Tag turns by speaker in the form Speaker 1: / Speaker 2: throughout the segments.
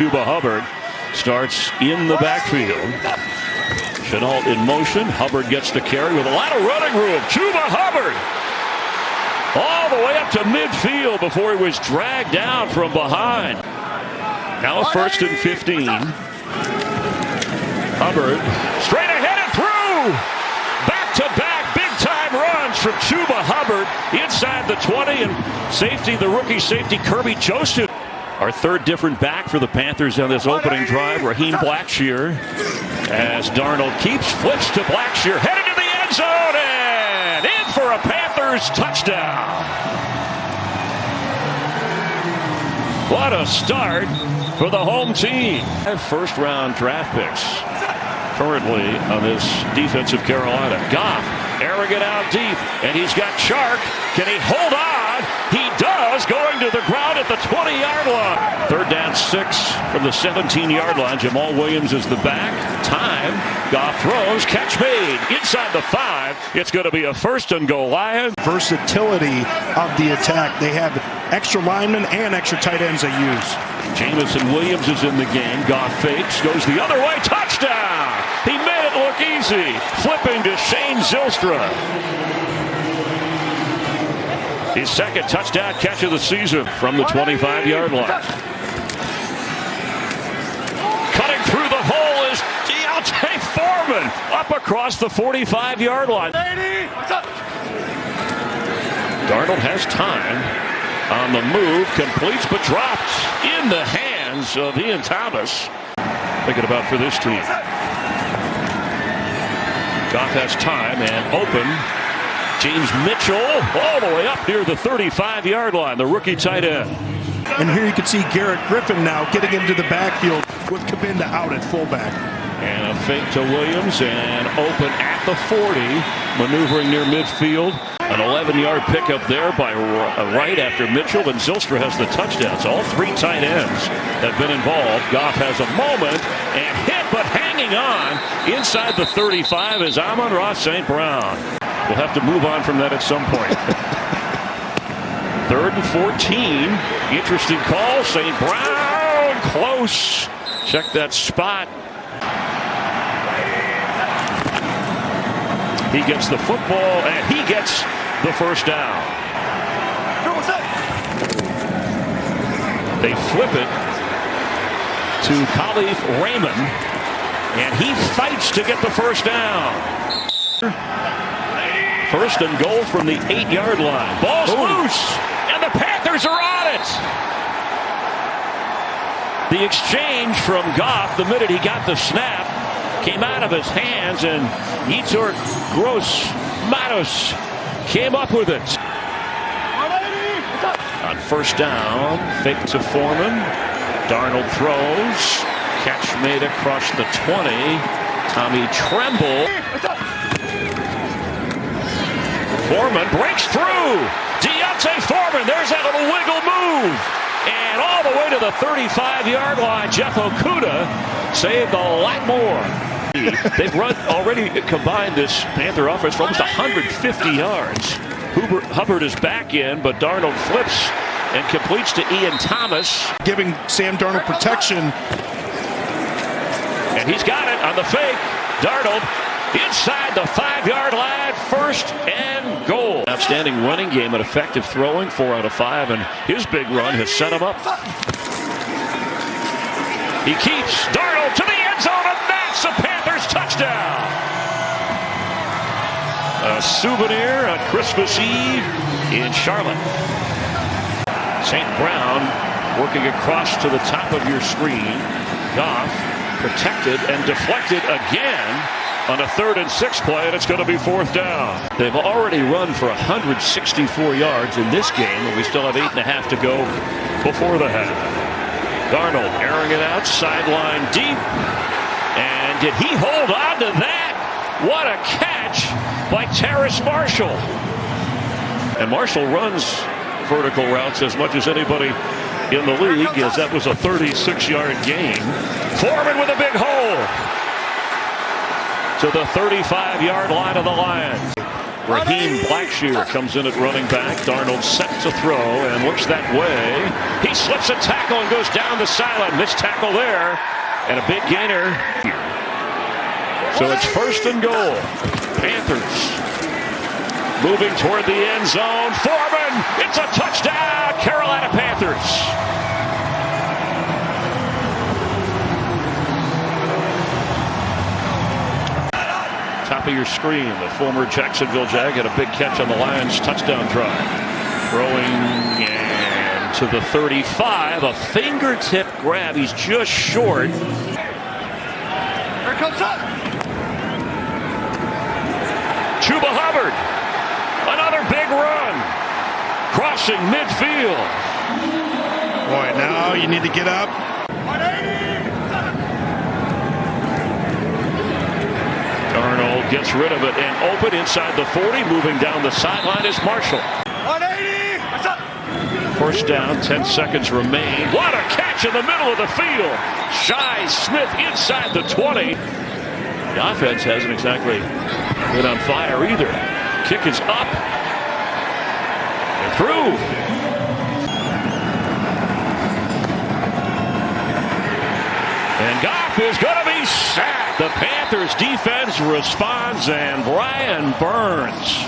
Speaker 1: Chuba Hubbard starts in the backfield. Chenault in motion. Hubbard gets the carry with a lot of running room. Chuba Hubbard all the way up to midfield before he was dragged down from behind. Now a 1st and 15. Hubbard straight ahead and through. Back-to-back big-time runs from Chuba Hubbard inside the 20, and safety, the rookie safety Kirby Joseph. Our third different back for the Panthers on this opening drive, Raheem Blackshear. As Darnold keeps, flips to Blackshear, headed to the end zone, and in for a Panthers touchdown. What a start for the home team. First-round draft picks currently on this defensive Carolina. Goff airing it out deep, and he's got Chark. Can he hold on? He does, going to the ground at the 20-yard line. 3rd down 6 from the 17-yard line. Jamal Williams is the back. Time. Goff throws. Catch made. Inside the 5. It's going to be a 1st and goal Lions.
Speaker 2: Versatility of the attack. They have extra linemen and extra tight ends they use.
Speaker 1: Jamison Williams is in the game. Goff fakes. Goes the other way. Touchdown! He made it look easy. Flipping to Shane Zylstra. His 2nd touchdown catch of the season from the 25-yard line. Cutting through the hole is D'Onta Foreman up across the 45-yard line. Darnold has time on the move, completes but drops in the hands of Ian Thomas. Thinking about for this team. Goff has time and open. James Mitchell all the way up near the 35-yard line, the rookie tight end.
Speaker 2: And here you can see Garrett Griffin now getting into the backfield with Cabinda out at fullback.
Speaker 1: And a fake to Williams and open at the 40, maneuvering near midfield. An 11-yard pickup there by Wright after Mitchell, and Zylstra has the touchdowns. All 3 tight ends have been involved. Goff has a moment and hit, but hanging on inside the 35 is Amon-Ra St. Brown. We'll have to move on from that at some point. 3rd and 14. Interesting call. St. Brown close. Check that spot. He gets the football and he gets the 1st down. They flip it to Khalif Raymond, and he fights to get the 1st down. 1st and goal from the 8-yard line. Ball's loose, and the Panthers are on it. The exchange from Goff, the minute he got the snap, came out of his hands, and Yetur Gross Matos came up with it. On 1st down, fake to Foreman. Darnold throws. Catch made across the 20. Tommy Tremble. Foreman breaks through. D'Onta Foreman. There's that little wiggle move. And all the way to the 35-yard line. Jeff Okudah saved a lot more. They've already combined this Panther offense for almost 150 yards. Hubbard is back in, but Darnold flips and completes to Ian Thomas.
Speaker 2: Giving Sam Darnold protection.
Speaker 1: And he's got it on the fake. Darnold inside the 5-yard line, 1st and goal. Outstanding running game and effective throwing, 4 out of 5, and his big run has set him up. He keeps Darnold to the end zone, and that's a Panthers touchdown. A souvenir on Christmas Eve in Charlotte. St. Brown working across to the top of your screen. Goff protected and deflected again on a 3rd and 6 play, and it's going to be 4th down. They've already run for 164 yards in this game, and we still have 8.5 to go before the half. Darnold airing it out, sideline deep. And did he hold on to that? What a catch by Terrace Marshall. And Marshall runs vertical routes as much as anybody in the league, as that was a 36-yard gain. Foreman with a big hole to the 35-yard line of the Lions. Raheem Blackshear comes in at running back. Darnold set to throw and looks that way. He slips a tackle and goes down the sideline. Missed tackle there. And a big gainer here. So it's 1st and goal. Panthers moving toward the end zone. Foreman, it's a touchdown. Carolina Panthers. Top of your screen, the former Jacksonville Jag had a big catch on the Lions touchdown drive. Throwing and to the 35, a fingertip grab. He's just short.
Speaker 3: Here comes up.
Speaker 1: Chuba Hubbard, another big run, crossing midfield.
Speaker 2: Boy, now you need to get up.
Speaker 3: 180.
Speaker 1: Darnold gets rid of it and open inside the 40. Moving down the sideline is Marshall.
Speaker 3: 180. What's up?
Speaker 1: 1st down, 10 seconds remain. What a catch in the middle of the field. Shi Smith inside the 20. The offense hasn't exactly been on fire either. Kick is up. And through. And Goff is going to be sacked. The Panthers defense responds, and Brian Burns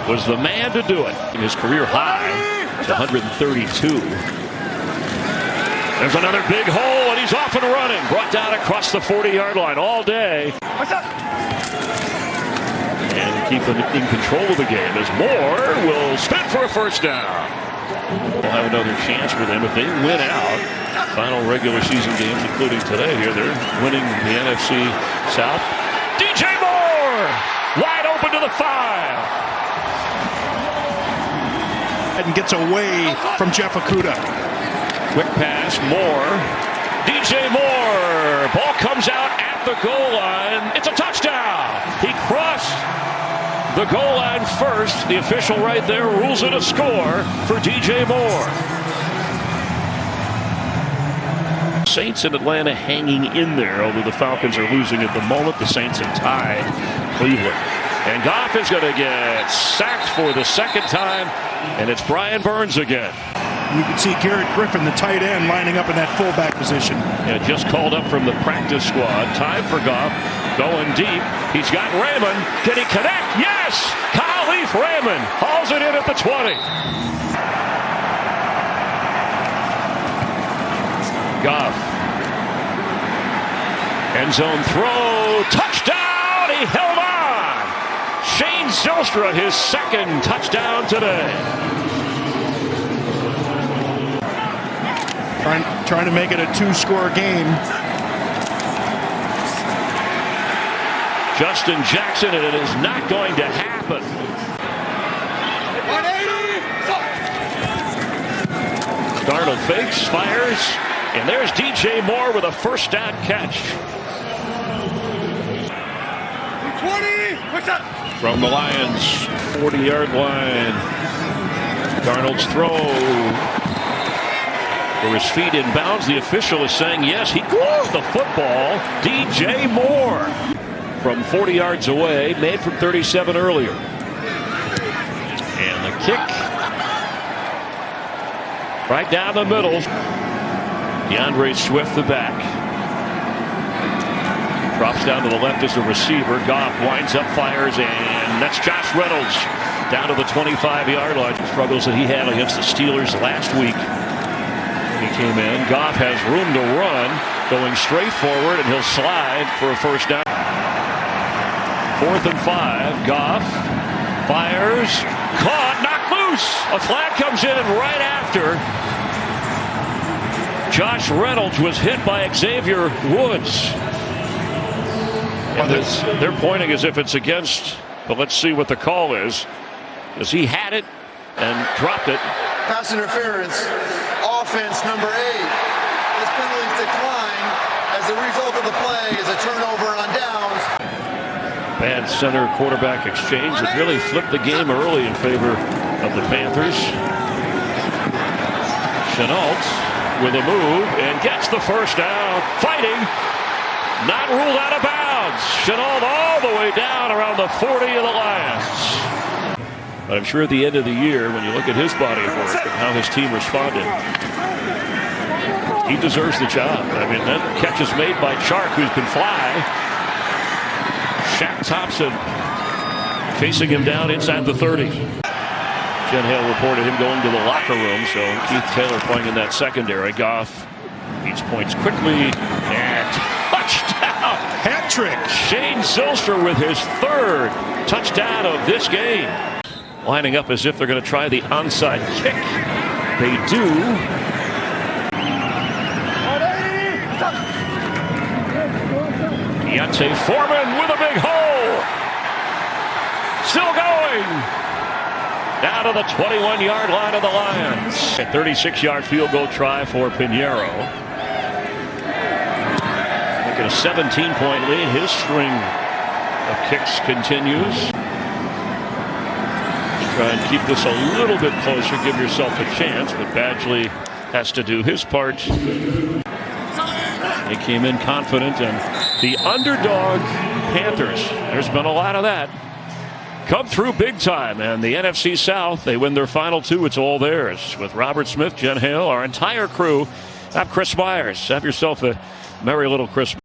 Speaker 1: was the man to do it. In his career high to 132. There's another big hole, and he's off and running. Brought down across the 40-yard line all day.
Speaker 3: What's up?
Speaker 1: And keep them in control of the game as Moore will spin for a 1st down. We'll have another chance for them if they win out. Final regular season games, including today here. They're winning the NFC South. DJ Moore! Wide open to the 5.
Speaker 2: And gets away from Jeff Okudah.
Speaker 1: Quick pass, Moore. DJ Moore. Ball comes out at the goal line. It's a touchdown. He crossed the goal line first. The official right there rules it a score for DJ Moore. Saints in Atlanta hanging in there, although the Falcons are losing at the moment. The Saints have tied Cleveland. And Goff is going to get sacked for the 2nd time, and it's Brian Burns again.
Speaker 2: You can see Garrett Griffin, the tight end, lining up in that fullback position.
Speaker 1: Yeah, just called up from the practice squad. Time for Goff. Going deep. He's got Raymond. Can he connect? Yes! Kyle Leaf Raymond hauls it in at the 20. Goff. End zone throw. Touchdown! He held on! Shane Zylstra, his 2nd touchdown today.
Speaker 2: Trying to make it a 2-score game.
Speaker 1: Justin Jackson, and it is not going to happen.
Speaker 3: 180.
Speaker 1: Darnold fakes, fires, and there's DJ Moore with a 1st down catch.
Speaker 3: 20. What's up?
Speaker 1: From the Lions 40-yard line. Darnold's throw. For his feet in bounds, the official is saying yes, he closed the football. DJ Moore from 40 yards away, made from 37 earlier. And the kick right down the middle. DeAndre Swift, the back. Drops down to the left as a receiver. Goff winds up, fires, and that's Josh Reynolds down to the 25-yard line. Struggles that he had against the Steelers last week. He came in. Goff has room to run, going straight forward, and he'll slide for a 1st down. 4th and 5. Goff fires, caught, knocked loose. A flag comes in right after. Josh Reynolds was hit by Xavier Woods. And they're pointing as if it's against, but let's see what the call is. As he had it and dropped it.
Speaker 4: Pass interference. Offense number 8. This penalty declined as the result of the play is a turnover on downs.
Speaker 1: Bad center quarterback exchange that really flipped the game early in favor of the Panthers. Chenault with a move and gets the 1st down. Fighting, not ruled out of bounds. bounds. Chenault all the way down around the 40 of the Lions. But I'm sure at the end of the year, when you look at his body of work and how his team responded, he deserves the job. I mean, that catch is made by Chark, who can fly. Shaq Thompson chasing him down inside the 30. Jen Hale reported him going to the locker room, so Keith Taylor playing in that secondary. Goff beats points quickly, and touchdown!
Speaker 2: Hat trick!
Speaker 1: Shane Zylstra with his third touchdown of this game. Lining up as if they're going to try the onside kick. They do. Deontay Foreman with a big hole. Still going. Down to the 21-yard line of the Lions. A 36-yard field goal try for Pinheiro. Look at a 17-point lead. His string of kicks continues. Try and keep this a little bit closer, give yourself a chance, but Badgley has to do his part. They came in confident, and the underdog Panthers, there's been a lot of that, come through big time, and the NFC South, they win their final two. It's all theirs. With Robert Smith, Jen Hale, our entire crew, I'm Chris Myers. Have yourself a merry little Christmas.